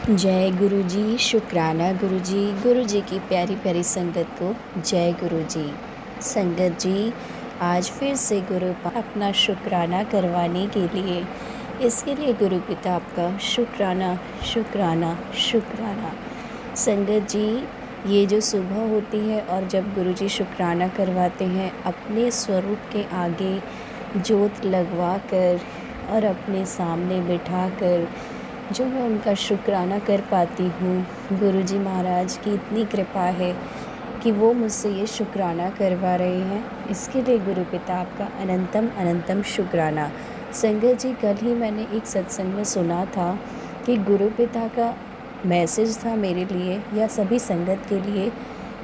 जय गुरु जी, शुक्राना गुरु जी की प्यारी प्यारी संगत को जय गुरु जी। संगत जी, आज फिर से गुरु अपना शुक्राना करवाने के लिए, इसके लिए गुरु पिता आपका शुक्राना शुक्राना शुक्राना। संगत जी, ये जो सुबह होती है और जब गुरु जी शुक्राना करवाते हैं, अपने स्वरूप के आगे जोत लगवा कर और अपने सामने बिठा कर जो मैं उनका शुक्राना कर पाती हूँ, गुरुजी महाराज की इतनी कृपा है कि वो मुझसे ये शुक्राना करवा रहे हैं। इसके लिए गुरु पिता आपका अनंतम अनंतम शुक्राना। संगत जी, कल ही मैंने एक सत्संग में सुना था कि गुरु पिता का मैसेज था मेरे लिए या सभी संगत के लिए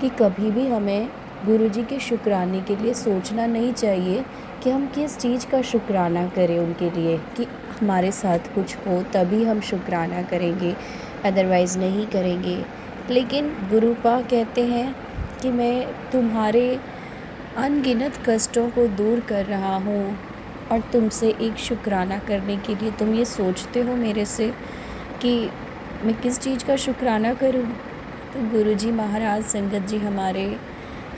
कि कभी भी हमें गुरु जी के शुक्राने के लिए सोचना नहीं चाहिए कि हम किस चीज़ का शुक्राना करें उनके लिए, कि हमारे साथ कुछ हो तभी हम शुक्राना करेंगे, अदरवाइज़ नहीं करेंगे। लेकिन गुरुपा कहते हैं कि मैं तुम्हारे अनगिनत कष्टों को दूर कर रहा हूँ और तुमसे एक शुक्राना करने के लिए तुम ये सोचते हो मेरे से कि मैं किस चीज़ का शुक्राना करूँ। तो गुरुजी महाराज, संगत जी,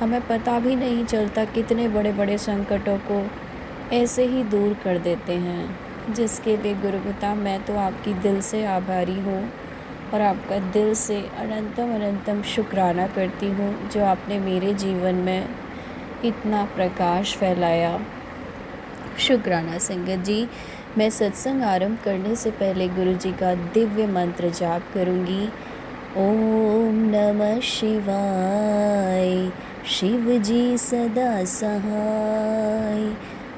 हमें पता भी नहीं चलता कितने बड़े बड़े संकटों को ऐसे ही दूर कर देते हैं, जिसके लिए गुरु पिता मैं तो आपकी दिल से आभारी हूँ और आपका दिल से अनंतम अनंतम शुक्राना करती हूँ जो आपने मेरे जीवन में इतना प्रकाश फैलाया। शुक्राना। संगत जी, मैं सत्संग आरंभ करने से पहले गुरु जी का दिव्य मंत्र जाप करूँगी। ओम नमः शिवाय, शिव जी सदा सहाय।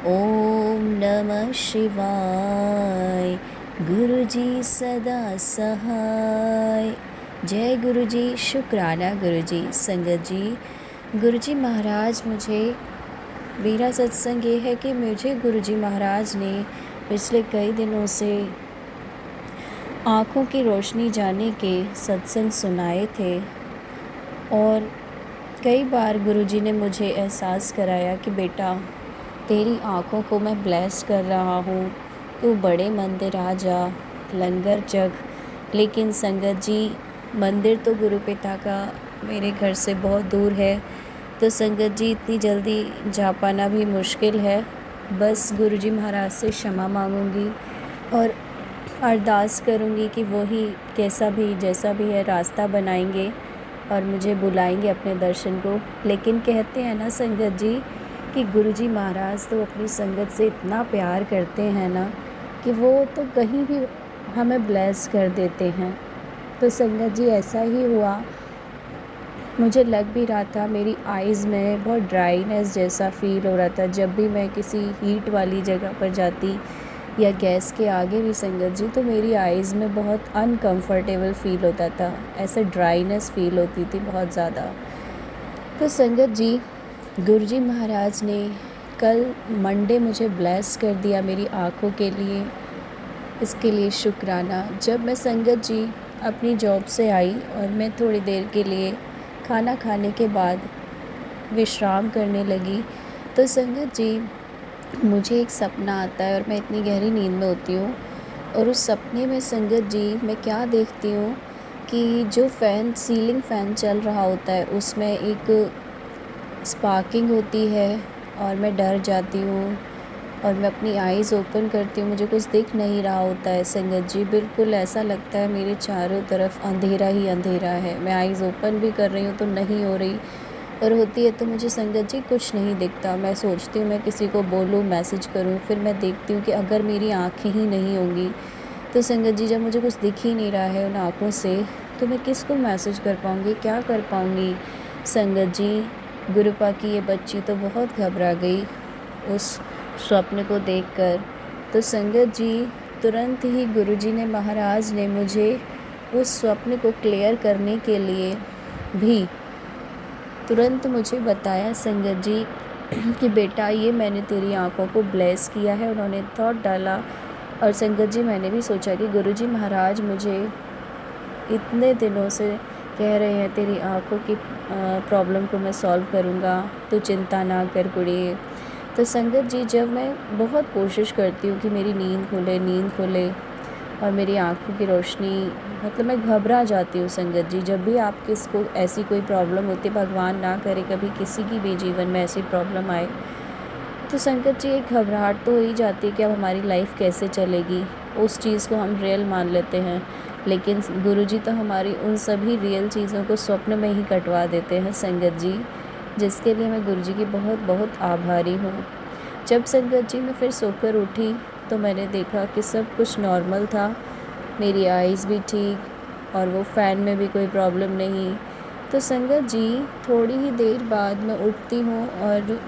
ओम नमः शिवाय, गुरु जी सदा सहाय। जय गुरु जी, शुक्राना गुरु जी। संगत जी, गुरु जी महाराज, मेरा सत्संग ये है कि मुझे गुरु जी महाराज ने पिछले कई दिनों से आँखों की रोशनी जाने के सत्संग सुनाए थे और कई बार गुरुजी ने मुझे एहसास कराया कि बेटा, तेरी आँखों को मैं ब्लेस कर रहा हूँ, तू बड़े मंदिर आ जा, लंगर जग। लेकिन संगत जी, मंदिर तो गुरु पिता का मेरे घर से बहुत दूर है, तो संगत जी इतनी जल्दी जा पाना भी मुश्किल है। बस गुरुजी महाराज से क्षमा मांगूंगी और अरदास करूँगी कि वो ही जैसा भी है रास्ता बनाएंगे और मुझे बुलाएंगे अपने दर्शन को। लेकिन कहते हैं ना संगत जी कि गुरुजी महाराज तो अपनी संगत से इतना प्यार करते हैं ना कि वो तो कहीं भी हमें ब्लेस कर देते हैं। तो संगत जी, ऐसा ही हुआ। मुझे लग भी रहा था, मेरी आइज़ में बहुत ड्राइनेस जैसा फ़ील हो रहा था जब भी मैं किसी हीट वाली जगह पर जाती या गैस के आगे भी संगत जी, तो मेरी आइज़ में बहुत अनकंफर्टेबल फ़ील होता था, ऐसे ड्राइनेस फ़ील होती थी बहुत ज़्यादा। तो संगत जी, गुरुजी महाराज ने कल मंडे मुझे ब्लेस कर दिया मेरी आँखों के लिए, इसके लिए शुक्राना। जब मैं संगत जी अपनी जॉब से आई और मैं थोड़ी देर के लिए खाना खाने के बाद विश्राम करने लगी, तो संगत जी मुझे एक सपना आता है और मैं इतनी गहरी नींद में होती हूँ और उस सपने में संगत जी मैं क्या देखती हूँ कि जो सीलिंग फ़ैन चल रहा होता है उसमें एक स्पार्किंग होती है और मैं डर जाती हूँ और मैं अपनी आइज़ ओपन करती हूँ, मुझे कुछ दिख नहीं रहा होता है संगत जी। बिल्कुल ऐसा लगता है मेरे चारों तरफ अंधेरा ही अंधेरा है। मैं आइज़ ओपन भी कर रही हूँ तो नहीं हो रही, और होती है तो मुझे संगत जी कुछ नहीं दिखता। मैं सोचती हूँ मैं किसी को बोलूँ, मैसेज करूँ, फिर मैं देखती हूँ कि अगर मेरी आँखें ही नहीं होंगी तो संगत जी जब मुझे कुछ दिख ही नहीं रहा है उन आँखों से, तो मैं किसको मैसेज कर पाऊँगी, क्या कर पाऊँगी। संगत जी, गुरुपा की ये बच्ची तो बहुत घबरा गई उस स्वप्न को देखकर। तो संगत जी, तुरंत ही गुरुजी ने महाराज ने मुझे उस स्वप्न को क्लियर करने के लिए भी तुरंत मुझे बताया संगत जी कि बेटा, ये मैंने तेरी आँखों को ब्लेस किया है, उन्होंने थॉट डाला। और संगत जी, मैंने भी सोचा कि गुरुजी महाराज मुझे इतने दिनों से कह रहे हैं तेरी आँखों की प्रॉब्लम को मैं सॉल्व करूँगा, तो चिंता ना कर कुड़िए। तो संगत जी, जब मैं बहुत कोशिश करती हूँ कि मेरी नींद खुले और मेरी आँखों की रोशनी मतलब मैं घबरा जाती हूँ संगत जी। जब भी आप किसको ऐसी कोई प्रॉब्लम होती है, भगवान ना करे कभी किसी की भी जीवन में ऐसी प्रॉब्लम आए, तो संगत जी एक घबराहट तो हो ही जाती है कि अब हमारी लाइफ कैसे चलेगी। उस चीज़ को हम रियल मान लेते हैं, लेकिन गुरुजी तो हमारी उन सभी रियल चीज़ों को स्वप्न में ही कटवा देते हैं संगत जी, जिसके लिए मैं गुरुजी की बहुत बहुत आभारी हूँ। जब संगत जी मैं फिर सोकर उठी तो मैंने देखा कि सब कुछ नॉर्मल था, मेरी आइज़ भी ठीक और वो फ़ैन में भी कोई प्रॉब्लम नहीं। तो संगत जी थोड़ी ही देर बाद मैं उठती हूँ और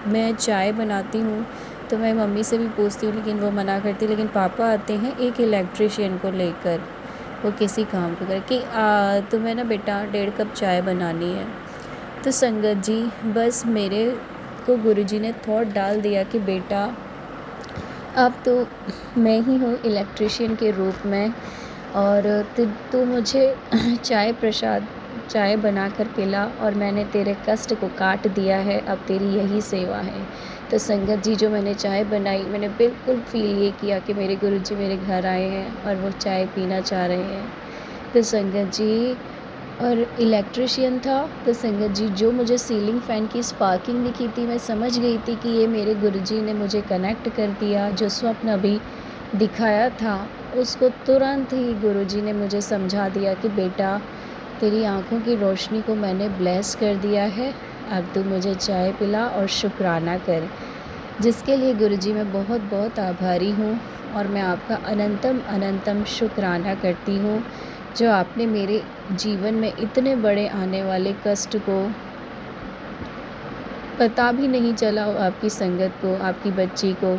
मैं चाय बनाती हूँ, तो मैं मम्मी से भी पूछती हूँ लेकिन वो मना करती। लेकिन पापा आते हैं एक इलेक्ट्रिशियन को लेकर, वो किसी काम को करके तुम्हें ना बेटा 1.5 कप चाय बनानी है। तो संगत जी बस मेरे को गुरुजी ने थॉट डाल दिया कि बेटा अब तो मैं ही हूँ इलेक्ट्रिशियन के रूप में, और तू मुझे चाय बनाकर पिला और मैंने तेरे कष्ट को काट दिया है, अब तेरी यही सेवा है। तो संगत जी जो मैंने चाय बनाई, मैंने बिल्कुल फ़ील ये किया कि मेरे गुरुजी मेरे घर आए हैं और वो चाय पीना चाह रहे हैं। तो संगत जी और इलेक्ट्रिशियन था, तो संगत जी जो मुझे सीलिंग फ़ैन की स्पार्किंग दिखी थी, मैं समझ गई थी कि ये मेरे गुरुजी ने मुझे कनेक्ट कर दिया। जो स्वप्न अभी दिखाया था उसको तुरंत ही गुरुजी ने मुझे समझा दिया कि बेटा तेरी आँखों की रोशनी को मैंने ब्लेस कर दिया है, अब तू मुझे चाय पिला और शुक्राना कर। जिसके लिए गुरुजी मैं बहुत बहुत आभारी हूँ, और मैं आपका अनंतम अनंतम शुक्राना करती हूँ, जो आपने मेरे जीवन में इतने बड़े आने वाले कष्ट को पता भी नहीं चला आपकी संगत को, आपकी बच्ची को,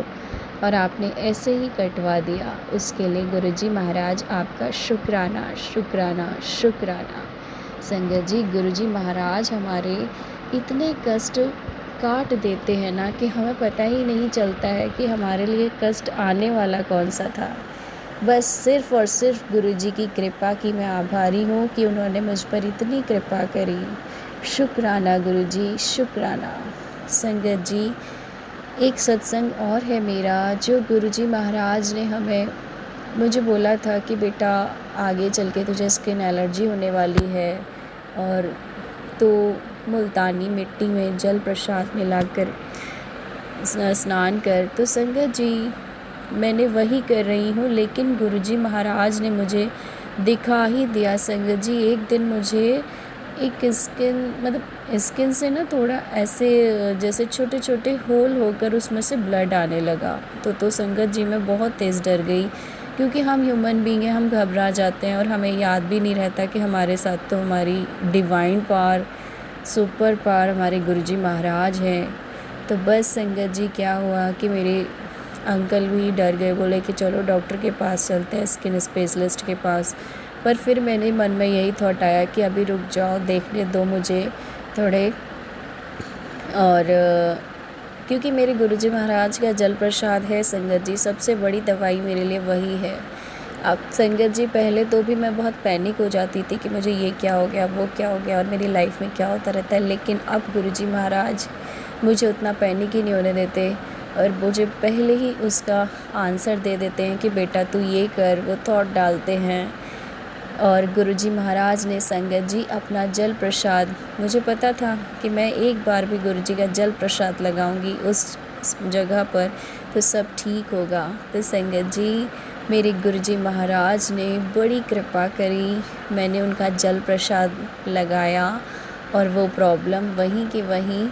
और आपने ऐसे ही कटवा दिया। उसके लिए गुरुजी महाराज आपका शुक्राना शुक्राना शुक्राना। संगत जी गुरुजी महाराज हमारे इतने कष्ट काट देते हैं ना कि हमें पता ही नहीं चलता है कि हमारे लिए कष्ट आने वाला कौन सा था। बस सिर्फ़ और सिर्फ गुरुजी की कृपा की मैं आभारी हूँ कि उन्होंने मुझ पर इतनी कृपा करी। शुक्राना गुरुजी शुक्राना। संगत जी एक सत्संग और है मेरा, जो गुरुजी महाराज ने मुझे बोला था कि बेटा आगे चल के तुझे स्किन एलर्जी होने वाली है, और तो मुल्तानी मिट्टी में जल प्रसाद मिलाकर स्नान कर। तो संगत जी मैंने वही कर रही हूँ, लेकिन गुरुजी महाराज ने मुझे दिखा ही दिया। संगत जी एक दिन मुझे एक स्किन से ना थोड़ा ऐसे जैसे छोटे छोटे होल होकर उसमें से ब्लड आने लगा। तो संगत जी मैं बहुत तेज़ डर गई, क्योंकि हम ह्यूमन बीइंग हैं, हम घबरा जाते हैं और हमें याद भी नहीं रहता कि हमारे साथ तो हमारी डिवाइन पावर, सुपर पावर हमारे गुरुजी महाराज हैं। तो बस संगत जी क्या हुआ कि मेरे अंकल भी डर गए, बोले कि चलो डॉक्टर के पास चलते हैं, स्किन स्पेशलिस्ट के पास। पर फिर मेरे मन में यही थॉट आया कि अभी रुक जाओ, देखने दो मुझे थोड़े। और क्योंकि मेरे गुरुजी महाराज का जल प्रसाद है संगत जी, सबसे बड़ी दवाई मेरे लिए वही है। अब संगत जी पहले तो भी मैं बहुत पैनिक हो जाती थी कि मुझे ये क्या हो गया, वो क्या हो गया, और मेरी लाइफ में क्या होता रहता है। लेकिन अब गुरुजी महाराज मुझे उतना पैनिक ही नहीं होने देते, और मुझे पहले ही उसका आंसर दे देते हैं कि बेटा तू ये कर, वो थॉट डालते हैं। और गुरुजी महाराज ने संगत जी अपना जल प्रसाद, मुझे पता था कि मैं एक बार भी गुरुजी का जल प्रसाद लगाऊंगी उस जगह पर तो सब ठीक होगा। तो संगत जी मेरे गुरुजी महाराज ने बड़ी कृपा करी, मैंने उनका जल प्रसाद लगाया और वो प्रॉब्लम वहीं की वहीं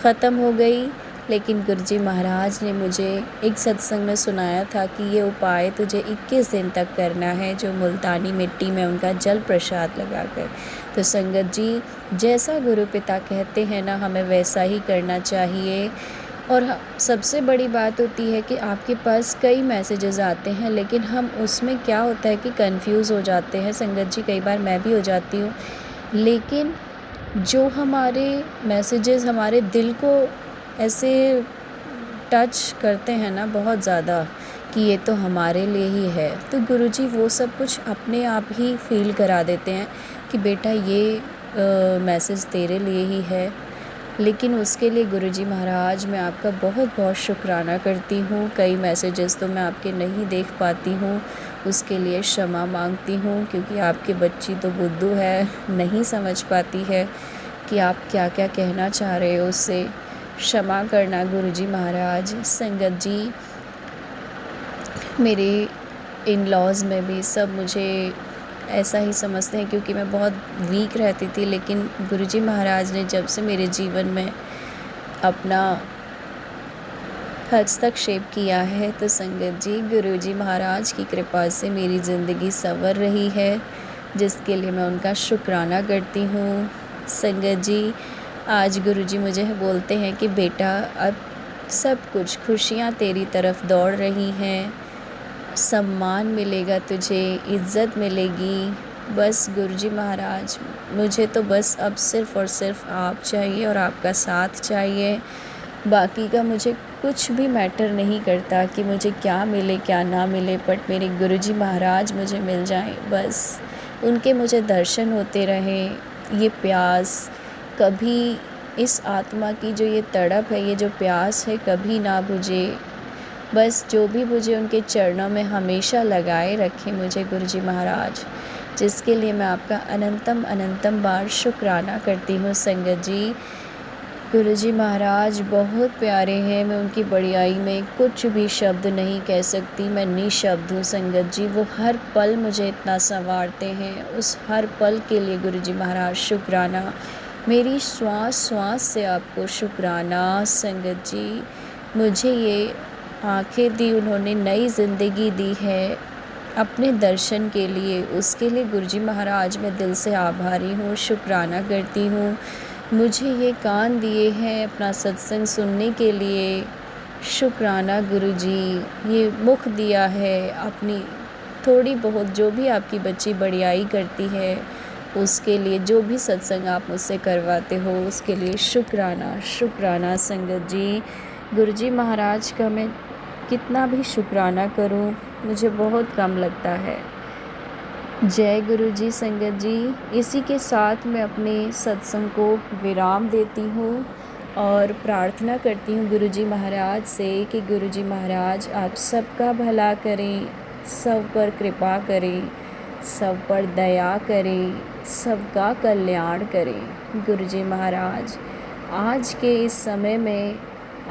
ख़त्म हो गई। लेकिन गुरुजी महाराज ने मुझे एक सत्संग में सुनाया था कि ये उपाय तुझे 21 दिन तक करना है, जो मुल्तानी मिट्टी में उनका जल प्रसाद लगाकर। तो संगत जी जैसा गुरु पिता कहते हैं ना, हमें वैसा ही करना चाहिए। और सबसे बड़ी बात होती है कि आपके पास कई मैसेजेस आते हैं, लेकिन हम उसमें क्या होता है कि कंफ्यूज हो जाते हैं। संगत जी कई बार मैं भी हो जाती हूँ, लेकिन जो हमारे मैसेजेस हमारे दिल को ऐसे टच करते हैं ना बहुत ज़्यादा, कि ये तो हमारे लिए ही है, तो गुरुजी वो सब कुछ अपने आप ही फ़ील करा देते हैं कि बेटा ये मैसेज तेरे लिए ही है। लेकिन उसके लिए गुरुजी महाराज मैं आपका बहुत बहुत शुक्राना करती हूँ। कई मैसेजेस तो मैं आपके नहीं देख पाती हूँ, उसके लिए क्षमा मांगती हूँ, क्योंकि आपकी बच्ची तो बुद्धू है, नहीं समझ पाती है कि आप क्या क्या कहना चाह रहे हो उससे। क्षमा करना गुरुजी महाराज। संगत जी, मेरे इन लॉज़ में भी सब मुझे ऐसा ही समझते हैं, क्योंकि मैं बहुत वीक रहती थी, लेकिन गुरुजी महाराज ने जब से मेरे जीवन में अपना हस्तक्षेप किया है, तो संगत जी गुरुजी महाराज की कृपा से मेरी ज़िंदगी संवर रही है, जिसके लिए मैं उनका शुक्राना करती हूँ। संगत जी, आज गुरुजी मुझे बोलते हैं कि बेटा, अब सब कुछ खुशियाँ तेरी तरफ दौड़ रही हैं, सम्मान मिलेगा तुझे, इज़्ज़त मिलेगी। बस गुरुजी महाराज, मुझे तो बस अब सिर्फ़ और सिर्फ़ आप चाहिए और आपका साथ चाहिए। बाकी का मुझे कुछ भी मैटर नहीं करता कि मुझे क्या मिले क्या ना मिले, बट मेरे गुरुजी महाराज मुझे मिल जाएं, बस उनके मुझे दर्शन होते रहें। ये प्यास कभी, इस आत्मा की जो ये तड़प है, ये जो प्यास है, कभी ना बुझे। बस जो भी मुझे उनके चरणों में हमेशा लगाए रखें मुझे गुरुजी महाराज, जिसके लिए मैं आपका अनंतम अनंतम बार शुक्राना करती हूँ। संगत जी, गुरुजी महाराज बहुत प्यारे हैं, मैं उनकी बड़ाई में कुछ भी शब्द नहीं कह सकती, मैं निशब्द हूँ। संगत जी, वो हर पल मुझे इतना संवारते हैं, उस हर पल के लिए गुरुजी महाराज शुक्राना। मेरी श्वास श्वास से आपको शुक्राना। संगत जी, मुझे ये आँखें दी उन्होंने, नई ज़िंदगी दी है अपने दर्शन के लिए, उसके लिए गुरुजी महाराज मैं दिल से आभारी हूँ, शुक्राना करती हूँ। मुझे ये कान दिए हैं अपना सत्संग सुनने के लिए, शुक्राना गुरुजी। ये मुख दिया है, अपनी थोड़ी बहुत जो भी आपकी बच्ची बड़ाई करती है उसके लिए, जो भी सत्संग आप मुझसे करवाते हो उसके लिए शुक्राना शुक्राना। संगत जी, गुरुजी महाराज का मैं कितना भी शुक्राना करूं, मुझे बहुत कम लगता है। जय गुरु जी। संगत जी, इसी के साथ मैं अपने सत्संग को विराम देती हूँ और प्रार्थना करती हूँ गुरु जी महाराज से कि गुरु जी महाराज आप सबका भला करें, सब पर कृपा करें, सब पर दया करें, सबका कल्याण करें। गुरु जी महाराज, आज के इस समय में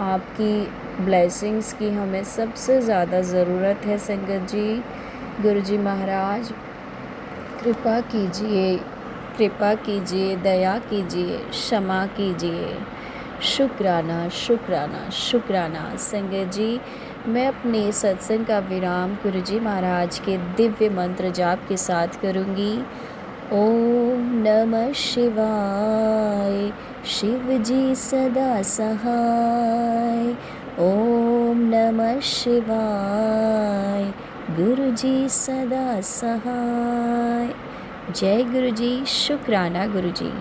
आपकी ब्लेसिंग्स की हमें सबसे ज़्यादा ज़रूरत है। संगत जी, गुरु जी महाराज कृपा कीजिए, कृपा कीजिए, दया कीजिए, क्षमा कीजिए। शुक्राना शुक्राना शुक्राना। संगत जी, मैं अपने सत्संग का विराम गुरुजी महाराज के दिव्य मंत्र जाप के साथ करूँगी। ओम नमः शिवाय, शिव जी सदा सहाय। ओम नमः शिवाय, गुरु जी सदा सहाय। जय गुरु जी। शुक्राना गुरु जी।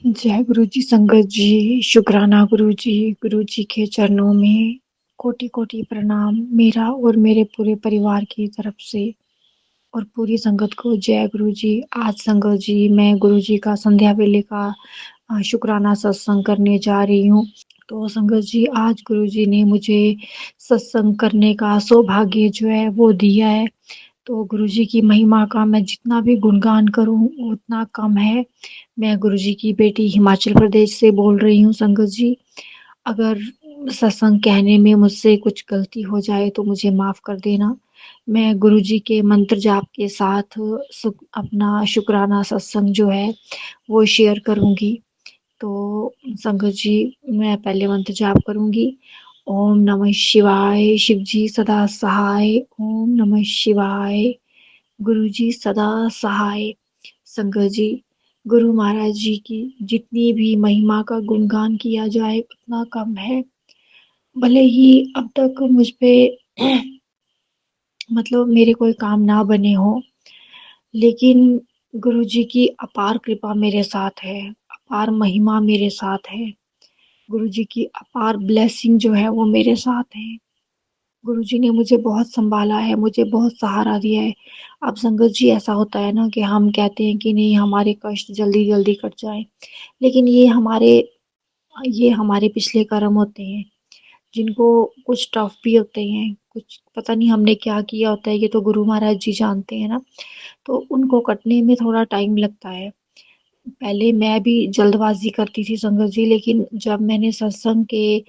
जय गुरु जी। संगत जी, शुक्राना गुरु जी के चरणों में कोटि कोटि प्रणाम मेरा और मेरे पूरे परिवार की तरफ से, और पूरी संगत को जय गुरु जी। आज संगत जी, मैं गुरु जी का संध्या वेले का शुक्राना सत्संग करने जा रही हूँ। तो संगत जी, आज गुरु जी ने मुझे सत्संग करने का सौभाग्य जो है वो दिया है। तो गुरुजी की महिमा का मैं जितना भी गुणगान करूं उतना कम है। मैं गुरुजी की बेटी हिमाचल प्रदेश से बोल रही हूँ संगत जी। अगर सत्संग कहने में मुझसे कुछ गलती हो जाए तो मुझे माफ कर देना। मैं गुरुजी के मंत्र जाप के साथ अपना शुक्राना सत्संग जो है वो शेयर करूंगी। तो संगत जी, मैं पहले मंत्र जाप करूंगी। ओम नमः शिवाय, शिव जी सदा सहाय। ओम नमः शिवाय, गुरु जी सदा सहाय। संगत जी, गुरु महाराज जी की जितनी भी महिमा का गुणगान किया जाए उतना कम है। भले ही अब तक मुझ पे मतलब मेरे कोई काम ना बने हो, लेकिन गुरु जी की अपार कृपा मेरे साथ है, अपार महिमा मेरे साथ है। गुरु जी की अपार ब्लेसिंग जो है वो मेरे साथ है। गुरुजी ने मुझे बहुत सँभाला है, मुझे बहुत सहारा दिया है। अब संगत जी, ऐसा होता है ना कि हम कहते हैं कि नहीं, हमारे कष्ट जल्दी-जल्दी कट जाएँ, लेकिन ये हमारे पिछले कर्म होते हैं, जिनको कुछ टफ़ भी होते हैं, कुछ पता नहीं हमने क्या किया होता है, ये तो गुरु महाराज जी जानते हैं ना, तो उनको कटने में थोड़ा टाइम लगता है। पहले मैं भी जल्दबाज़ी करती थी संगत जी, लेकिन जब मैंने सत्संग के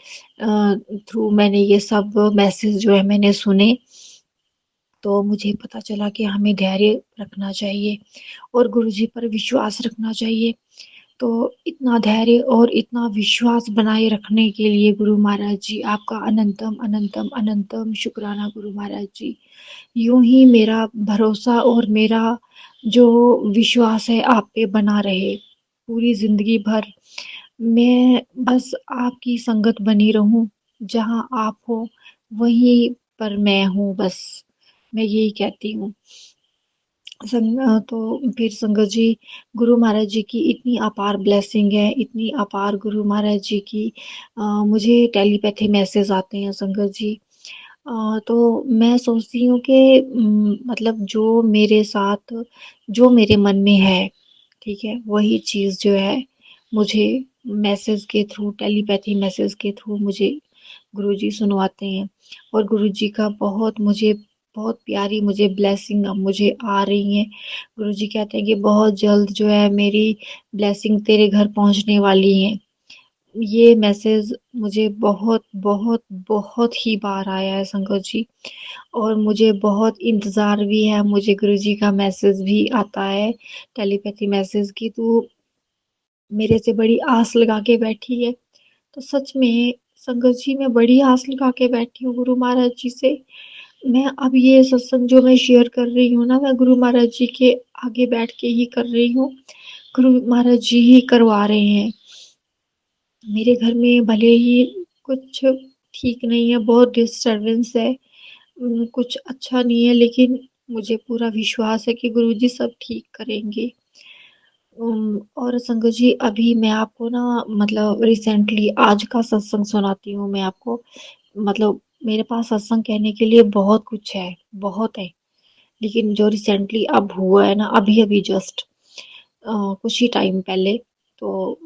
थ्रू मैंने ये सब मैसेज जो है मैंने सुने, तो मुझे पता चला कि हमें धैर्य रखना चाहिए और गुरुजी पर विश्वास रखना चाहिए। तो इतना धैर्य और इतना विश्वास बनाए रखने के लिए गुरु महाराज जी आपका अनंतम अनंतम अनंतम शुक्राना गुरु महाराज जी। यूं ही मेरा भरोसा और मेरा जो विश्वास है आप पे बना रहे पूरी जिंदगी भर। मैं बस आपकी संगत बनी रहूं, जहां आप हो वहीं पर मैं हूं बस, मैं यही कहती हूँ। तो फिर संगत जी, गुरु महाराज जी की इतनी अपार ब्लेसिंग है, इतनी अपार गुरु महाराज जी की मुझे टेलीपैथी मैसेज आते हैं संगत जी। तो मैं सोचती हूँ कि मतलब जो मेरे साथ जो मेरे मन में है, ठीक है, वही चीज़ जो है मुझे मैसेज के थ्रू टेलीपैथी मैसेज के थ्रू मुझे गुरुजी सुनवाते हैं। और गुरुजी का बहुत प्यारी मुझे ब्लेसिंग अब मुझे आ रही है। गुरुजी कहते हैं कि बहुत जल्द जो है मेरी ब्लेसिंग तेरे घर पहुंचने वाली है। ये मैसेज मुझे बहुत बहुत बहुत ही बार आया है संगत जी, और मुझे बहुत इंतज़ार भी है, मुझे गुरुजी का मैसेज भी आता है टेलीपैथी मैसेज की। तो मेरे से बड़ी आस लगा के बैठी है। तो सच में संगत जी मैं बड़ी आस लगा के बैठी हूँ गुरु महाराज जी से। मैं अब ये सत्संग जो मैं शेयर कर रही हूँ ना, मैं गुरु महाराज जी के आगे बैठ के ही कर रही हूँ। गुरु महाराज जी ही करवा रहे हैं। मेरे घर में भले ही कुछ ठीक नहीं है, बहुत डिस्टरबेंस है, कुछ अच्छा नहीं है, लेकिन मुझे पूरा विश्वास है कि गुरुजी सब ठीक करेंगे। और संगत जी अभी मैं आपको ना मतलब रिसेंटली आज का सत्संग सुनाती हूँ मैं आपको। मतलब मेरे पास सत्संग कहने के लिए बहुत कुछ है, बहुत है, लेकिन जो रिसेंटली अब हुआ है ना, अभी अभी जस्ट कुछ ही टाइम पहले, तो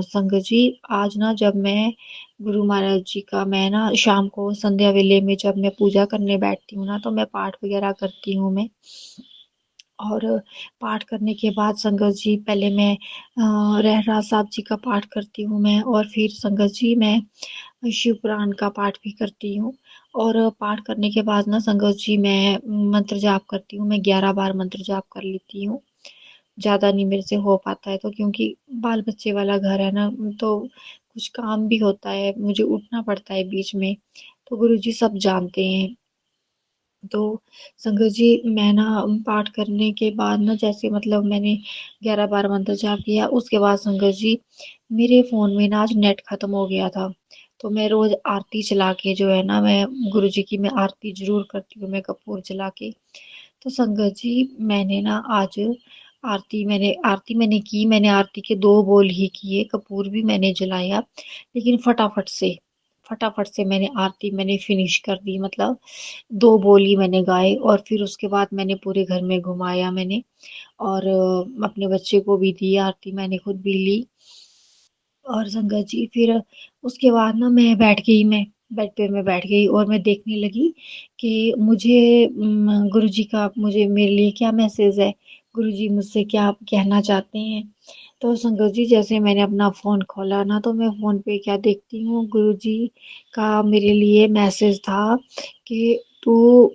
संगत जी आज ना जब मैं गुरु महाराज जी का मैं ना शाम को संध्या वेले में जब मैं पूजा करने बैठती हूँ ना, तो मैं पाठ वगैरह करती हूँ मैं। और पाठ करने के बाद संगत जी पहले मैं रहरास साहब जी का पाठ करती हूँ मैं, और फिर संगत जी मैं शिव पुराण का पाठ भी करती हूँ। और पाठ करने के बाद ना संगत जी मैं मंत्र जाप करती हूँ, मैं 11 बार मंत्र जाप कर लेती हूँ। ज़्यादा नहीं मेरे से हो पाता है, तो क्योंकि बाल बच्चे वाला घर है ना, तो कुछ काम भी होता है, मुझे उठना पड़ता है बीच में, तो गुरुजी सब जानते हैं। तो संगत जी मैं ना पाठ करने के बाद ना जैसे मतलब मैंने 11 बार मंत्र जाप किया, उसके बाद संगत जी मेरे फ़ोन में ना आज नेट ख़त्म हो गया था। तो मैं रोज़ आरती चला के जो है ना, मैं गुरुजी की मैं आरती ज़रूर करती हूँ, मैं कपूर जला के। तो संगत जी मैंने ना आज आरती मैंने की, मैंने आरती के 2 बोल ही किए, कपूर भी मैंने जलाया, लेकिन फटाफट से मैंने आरती मैंने फिनिश कर दी, मतलब 2 बोल ही मैंने गाए, और फिर उसके बाद मैंने पूरे घर में घुमाया मैंने, और अपने बच्चे को भी दी आरती, मैंने खुद भी ली। और संगत जी फिर उसके बाद ना मैं बैठ गई, मैं बेड पे मैं बैठ गई और मैं देखने लगी कि मुझे गुरुजी का मुझे मेरे लिए क्या मैसेज है, गुरुजी मुझसे क्या कहना चाहते हैं। तो संगत जी जैसे मैंने अपना फ़ोन खोला ना, तो मैं फ़ोन पे क्या देखती हूँ, गुरुजी का मेरे लिए मैसेज था कि तू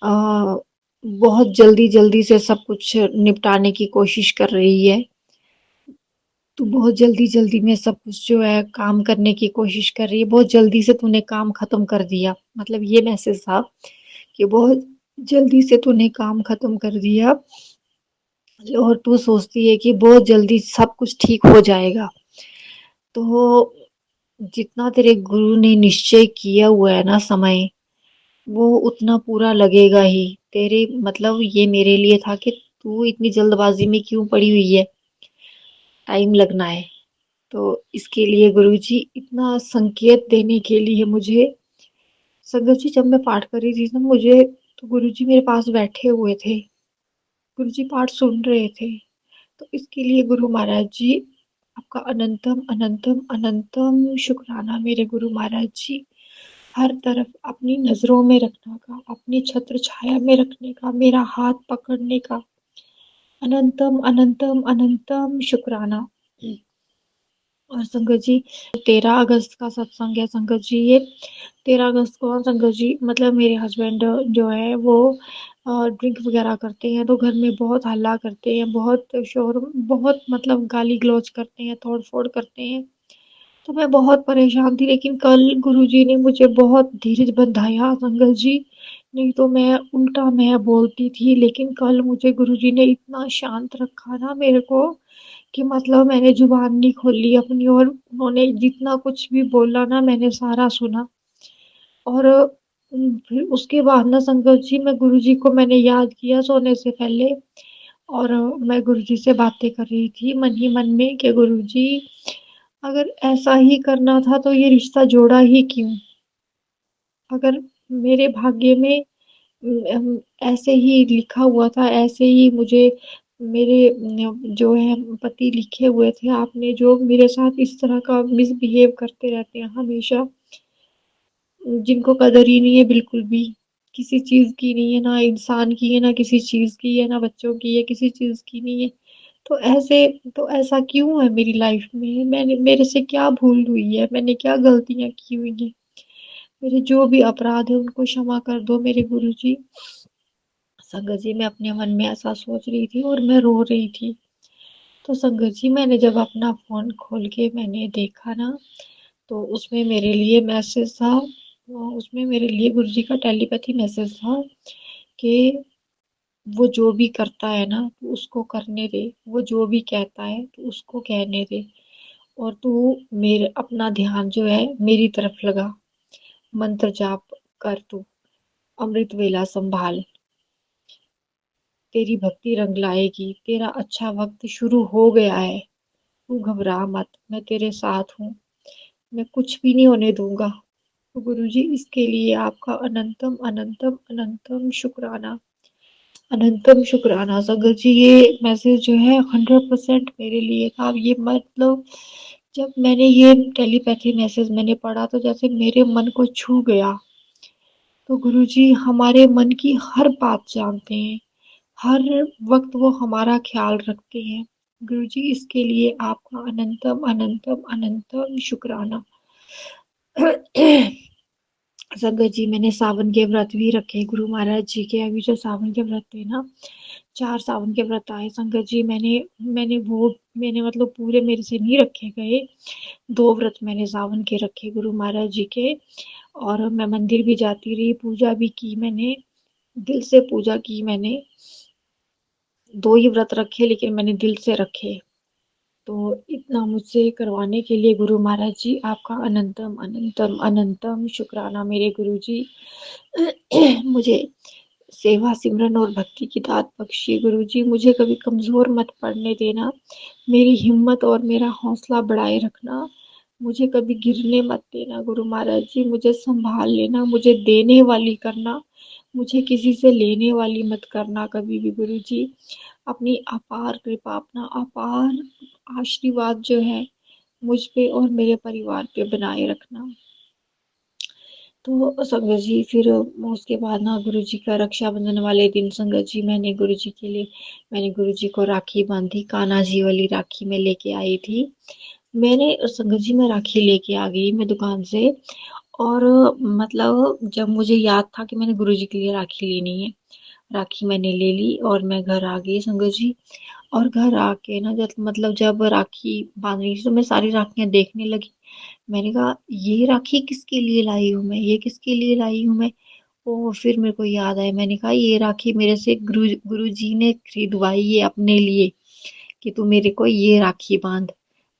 बहुत जल्दी-जल्दी से सब कुछ निपटाने की कोशिश कर रही है। तू बहुत जल्दी-जल्दी में सब कुछ जो है काम करने की कोशिश कर रही है, बहुत जल्दी से तूने काम खत्म कर दिया। मतलब ये मैसेज था कि बहुत जल्दी से तूने काम खत्म कर दिया, और तू सोचती है कि बहुत जल्दी सब कुछ ठीक हो जाएगा। तो जितना तेरे गुरु ने निश्चय किया हुआ है ना समय, वो उतना पूरा लगेगा ही। तेरे मतलब ये मेरे लिए था कि तू इतनी जल्दबाजी में क्यों पड़ी हुई है, टाइम लगना है। तो इसके लिए गुरुजी इतना संकेत देने के लिए मुझे, संगत जी जब मैं पाठ कर रही थी ना, मुझे तो गुरुजी मेरे पास बैठे हुए थे, गुरुजी पाठ सुन रहे थे। तो इसके लिए गुरु महाराज जी आपका अनंतम अनंतम अनंतम शुक्राना मेरे गुरु महाराज जी। हर तरफ अपनी नज़रों में रखने का, अपनी छत्र छाया में रखने का, मेरा हाथ पकड़ने का अनंतम अनंतम अनंतम शुक्राना। और संगत जी, 13 अगस्त का सत्संग है संगत जी। ये 13 अगस्त को संगत जी मतलब मेरे हस्बैंड जो है वो ड्रिंक वगैरह करते हैं, तो घर में बहुत हल्ला करते हैं, बहुत शोर, बहुत मतलब गाली गलौज करते हैं, तोड़ फोड़ करते हैं। तो मैं बहुत परेशान थी, लेकिन कल गुरुजी ने मुझे बहुत धीरज बंधाया संगत जी। नहीं तो मैं उल्टा मैं बोलती थी, लेकिन कल मुझे गुरुजी ने इतना शांत रखा ना मेरे को, कि मतलब मैंने जुबान नहीं खोली अपनी, और उन्होंने जितना कुछ भी बोला ना मैंने सारा सुना। और फिर उसके बाद ना संगत जी मैं गुरुजी को मैंने याद किया सोने से पहले। और मैं गुरुजी से बातें कर रही थी मन ही मन में कि गुरुजी, अगर ऐसा ही करना था तो ये रिश्ता जोड़ा ही क्यों? अगर मेरे भाग्य में ऐसे ही लिखा हुआ था, ऐसे ही मुझे मेरे जो है पति लिखे हुए थे, आपने जो मेरे साथ इस तरह का मिसबिहेव करते रहते हैं हमेशा, जिनको कदर ही नहीं है बिल्कुल भी, किसी चीज़ की नहीं है, ना इंसान की है, ना किसी चीज़ की है, ना बच्चों की है, किसी चीज़ की नहीं है। तो ऐसे तो ऐसा क्यों है मेरी लाइफ में? मैंने मेरे से क्या भूल हुई है? मैंने क्या गलतियाँ की हुई हैं? मेरे जो भी अपराध है उनको क्षमा कर दो मेरे गुरुजी। संगत जी मैं अपने मन में ऐसा सोच रही थी और मैं रो रही थी। तो संगत जी मैंने जब अपना फ़ोन खोल के मैंने देखा ना, तो उसमें मेरे लिए मैसेज था, उसमें मेरे लिए गुरुजी का टेलीपैथी मैसेज था कि वो जो भी करता है ना तू उसको करने दे, वो जो भी कहता है तू उसको कहने दे, और तू मेरे अपना ध्यान जो है मेरी तरफ लगा, मंत्र जाप कर तू, अमृत वेला संभाल, तेरी भक्ति रंग लाएगी, तेरा अच्छा वक्त शुरू हो गया है, तू घबरा मत, मैं तेरे साथ हूँ, मैं कुछ भी नहीं होने दूंगा। तो गुरुजी इसके लिए आपका अनंतम अनंतम अनंतम शुक्राना, अनंतम शुक्राना। संगत जी ये मैसेज जो है 100% मेरे लिए था। अब ये मतलब जब मैंने ये टेलीपैथी मैसेज मैंने पढ़ा तो जैसे मेरे मन को छू गया। तो गुरुजी हमारे मन की हर बात जानते हैं, हर वक्त वो हमारा ख्याल रखते हैं। गुरुजी इसके लिए आपका अनंतम अनंतम अनंतम शुक्राना। संगत जी मैंने सावन के व्रत भी रखे गुरु महाराज जी के। अभी जो सावन के व्रत थे ना, 4 सावन के व्रत आए संगत जी, मैंने मतलब पूरे मेरे से नहीं रखे गए। 2 व्रत मैंने सावन के रखे गुरु महाराज जी के, और मैं मंदिर भी जाती रही, पूजा भी की मैंने, दिल से पूजा की मैंने। 2 ही व्रत रखे लेकिन मैंने दिल से रखे। तो इतना मुझसे करवाने के लिए गुरु महाराज जी आपका अनंतम अनंतम अनंतम शुक्राना मेरे गुरु जी। मुझे सेवा सिमरन और भक्ति की दात बख्शिए गुरु जी, मुझे कभी कमजोर मत पड़ने देना, मेरी हिम्मत और मेरा हौसला बढ़ाए रखना, मुझे कभी गिरने मत देना गुरु महाराज जी, मुझे संभाल लेना, मुझे देने वाली करना, मुझे किसी से लेने वाली मत करना कभी भी गुरु जी। अपनी अपार कृपा, अपना अपार आशीर्वाद जो है मुझ पे और मेरे परिवार पे बनाए रखना। तो संगत जी फिर उसके बाद ना गुरुजी का रक्षाबंधन वाले दिन संगत जी मैंने गुरुजी को राखी बांधी, कान्हा जी वाली राखी मैं लेके आई थी। मैंने संगत जी मैं राखी लेके आ गई मैं दुकान से, और मतलब जब मुझे याद था कि मैंने गुरुजी के लिए राखी लेनी है, राखी मैंने ले ली और मैं घर आ गई संगत जी। और घर आके ना जब राखी बांध रही थी तो मैं सारी राखियां देखने लगी। मैंने कहा ये राखी किसके लिए लाई हूँ मैं, ये किसके लिए लाई हूँ मैं। ओ फिर मेरे को याद आया, मैंने कहा ये राखी मेरे से गुरु जी ने खरीदवाई है अपने लिए, कि तू मेरे को ये राखी बांध।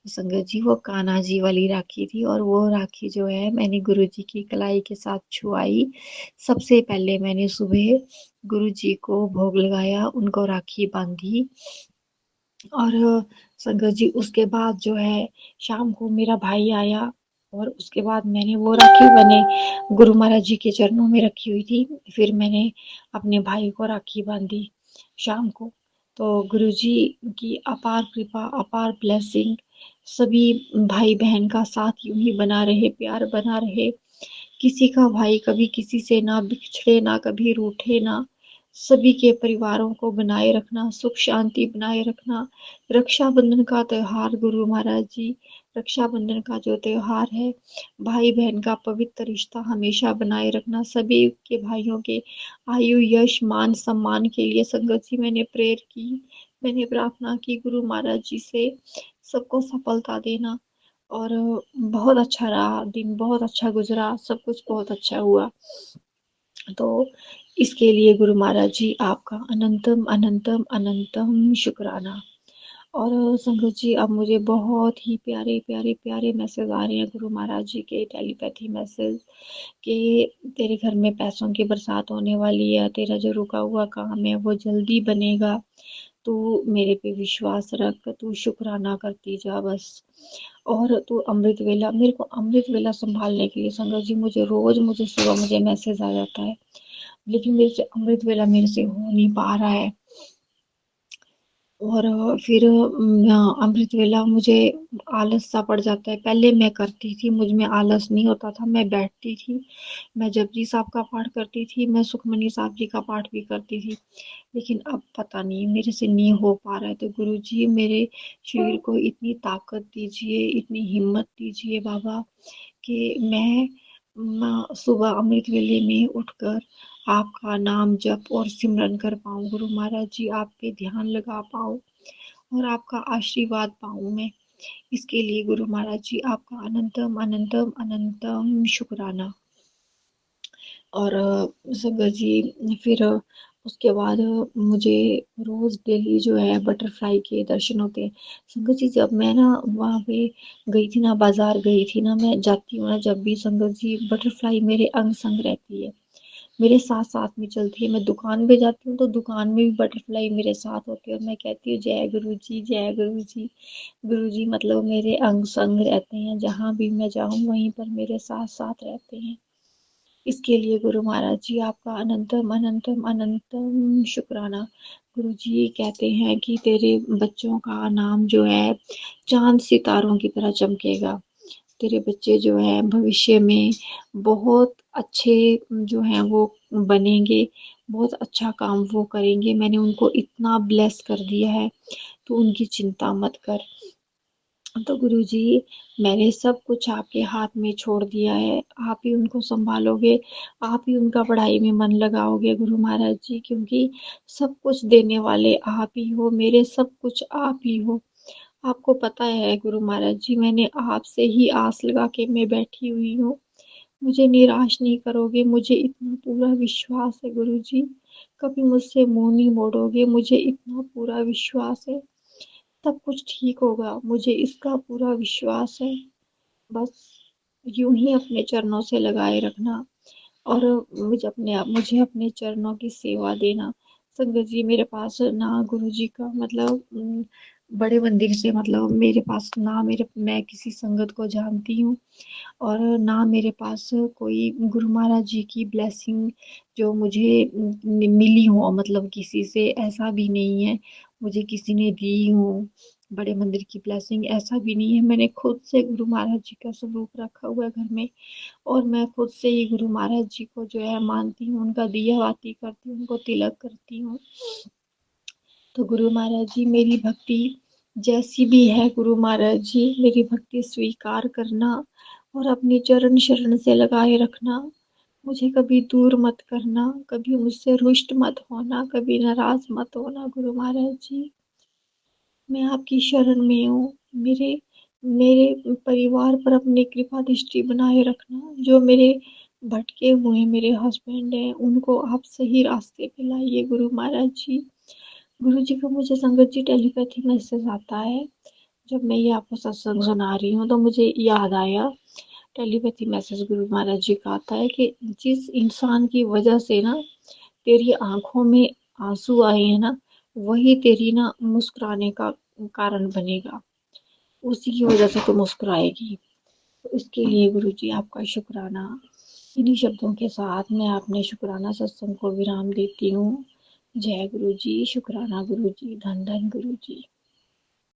संगत जी वो कान्हा जी वाली राखी थी, और वो राखी जो है मैंने गुरु जी की कलाई के साथ छुआई। सबसे पहले मैंने सुबह गुरु जी को भोग लगाया, उनको राखी बांधी। और संगत जी उसके बाद जो है शाम को मेरा भाई आया, और उसके बाद मैंने गुरु महाराज जी के चरणों में रखी हुई थी। फिर मैंने अपने भाई को राखी बांधी शाम को। तो गुरु जी की अपार कृपा, अपार ब्लेसिंग, सभी भाई बहन का साथ यूं ही बना रहे, प्यार बना रहे, किसी का भाई कभी किसी से ना बिछड़े, ना कभी रूठे ना, सभी के परिवारों को बनाए रखना, सुख शांति बनाए रखना। रक्षाबंधन का त्योहार गुरु महाराज जी, रक्षाबंधन का जो त्योहार है, भाई बहन का पवित्र रिश्ता हमेशा बनाए रखना। सभी के भाइयों के आयु यश मान सम्मान के लिए संगत जी मैंने प्रेयर की, मैंने प्रार्थना की गुरु महाराज जी से सबको सफलता देना। और बहुत अच्छा रहा दिन, बहुत अच्छा गुजरा, सब कुछ बहुत अच्छा हुआ। तो इसके लिए गुरु महाराज जी आपका अनंतम अनंतम अनंतम शुक्राना। और संगत जी अब मुझे बहुत ही प्यारे प्यारे प्यारे मैसेज आ रहे हैं गुरु महाराज जी के, टेलीपैथी मैसेज कि तेरे घर में पैसों की बरसात होने वाली है, तेरा जो रुका हुआ काम है वो जल्दी बनेगा, तू मेरे पे विश्वास रख, तू शुक्राना करती जा बस। और तू अमृत वेला, मेरे को अमृत वेला संभालने के लिए संगत जी मुझे सुबह मुझे मैसेज आ जाता है, लेकिन मेरे से अमृत वेला मेरे से हो नहीं पा रहा है। और फिर अमृत वेला मुझे आलस सा पड़ जाता है। पहले मैं करती थी, मुझ में आलस नहीं होता था, मैं बैठती थी, मैं जपजी साहब का पाठ करती थी, मैं सुखमनी साहब जी का पाठ भी करती थी, लेकिन अब पता नहीं मेरे से नहीं हो पा रहा है। तो गुरु जी मेरे शरीर को इतनी ताकत दीजिए, इतनी हिम्मत दीजिए बाबा, कि मैं सुबह अमृत वेले में उठकर आपका नाम जप और सिमरन कर पाऊँ गुरु महाराज जी, आप पे ध्यान लगा पाऊँ और आपका आशीर्वाद पाऊँ मैं। इसके लिए गुरु महाराज जी आपका अनंतम अनंतम अनंतम शुक्राना। और संगत जी फिर उसके बाद मुझे रोज डेली जो है बटरफ्लाई के दर्शन होते हैं। संगत जी जब मैं ना वहाँ पे गई थी ना, बाजार गई थी ना, मैं जाती हूँ ना जब भी संगत जी, बटरफ्लाई मेरे अंग संग रहती है, मेरे साथ साथ में चलती है। मैं दुकान पे जाती हूँ तो दुकान में भी बटरफ्लाई मेरे साथ होती है, और मैं कहती हूँ जय गुरु जी, जय गुरु जी। गुरु जी मतलब मेरे अंग संग रहते हैं, जहाँ भी मैं जाऊँ वहीं पर मेरे साथ साथ रहते हैं। इसके लिए गुरु महाराज जी आपका अनंतम अनंतम अनंतम शुक्राना। गुरु जी कहते हैं कि तेरे बच्चों का नाम जो है चांद सितारों की तरह चमकेगा, तेरे बच्चे जो है भविष्य में बहुत अच्छे जो हैं वो बनेंगे, बहुत अच्छा काम वो करेंगे, मैंने उनको इतना ब्लेस कर दिया है, तो उनकी चिंता मत कर। तो गुरुजी मैंने सब कुछ आपके हाथ में छोड़ दिया है, आप ही उनको संभालोगे, आप ही उनका पढ़ाई में मन लगाओगे गुरु महाराज जी, क्योंकि सब कुछ देने वाले आप ही हो, मेरे सब कुछ आप ही हो। आपको पता है गुरु महाराज जी, मैंने आपसे ही आस लगा के मैं बैठी हुई हूँ, मुझे निराश नहीं करोगे, मुझे इतना पूरा विश्वास है गुरु जी, कभी मुझसे मुंह नहीं मोड़ोगे, मुझे इतना पूरा विश्वास है, सब कुछ ठीक होगा, मुझे इसका पूरा विश्वास है। बस यूं ही अपने चरणों से लगाए रखना, और मुझे अपने चरणों की सेवा देना। संगत जी मेरे पास ना गुरु जी का मतलब बड़े मंदिर से मतलब मेरे पास ना, मेरे मैं किसी संगत को जानती हूँ, और ना मेरे पास कोई गुरु महाराज जी की ब्लेसिंग जो मुझे मिली हो, मतलब किसी से ऐसा भी नहीं है, मुझे किसी ने दी हो बड़े मंदिर की ब्लेसिंग, ऐसा भी नहीं है। मैंने खुद से गुरु महाराज जी का स्वरूप रखा हुआ है घर में, और मैं खुद से ही गुरु महाराज जी को जो है मानती हूँ, उनका दिया बाती करती हूँ, उनको तिलक करती हूँ। तो गुरु महाराज जी मेरी भक्ति जैसी भी है गुरु महाराज जी, मेरी भक्ति स्वीकार करना और अपनी चरण शरण से लगाए रखना, मुझे कभी दूर मत करना, कभी मुझसे रुष्ट मत होना, कभी नाराज मत होना गुरु महाराज जी। मैं आपकी शरण में हूँ, मेरे मेरे परिवार पर अपनी कृपा दृष्टि बनाए रखना, जो मेरे भटके हुए मेरे हस्बैंड हैं उनको आप सही रास्ते पे लाइए गुरु महाराज जी। गुरु जी का मुझे संगत जी टेलीपैथी मैसेज आता है, जब मैं ये आपको सत्संग सुना रही हूँ तो मुझे याद आया, टेलीपैथी मैसेज गुरु महाराज जी का आता है कि जिस इंसान की वजह से ना तेरी आंखों में आंसू आए हैं ना, वही तेरी ना मुस्कुराने का कारण बनेगा, उसी की वजह से तो मुस्कुराएगी। तो इसके लिए गुरु जी आपका शुक्राना। इन्हीं शब्दों के साथ मैं अपने शुक्राना सत्संग को विराम देती हूँ। जय गुरु जी, शुक्राना गुरु जी, धन धन गुरु जी।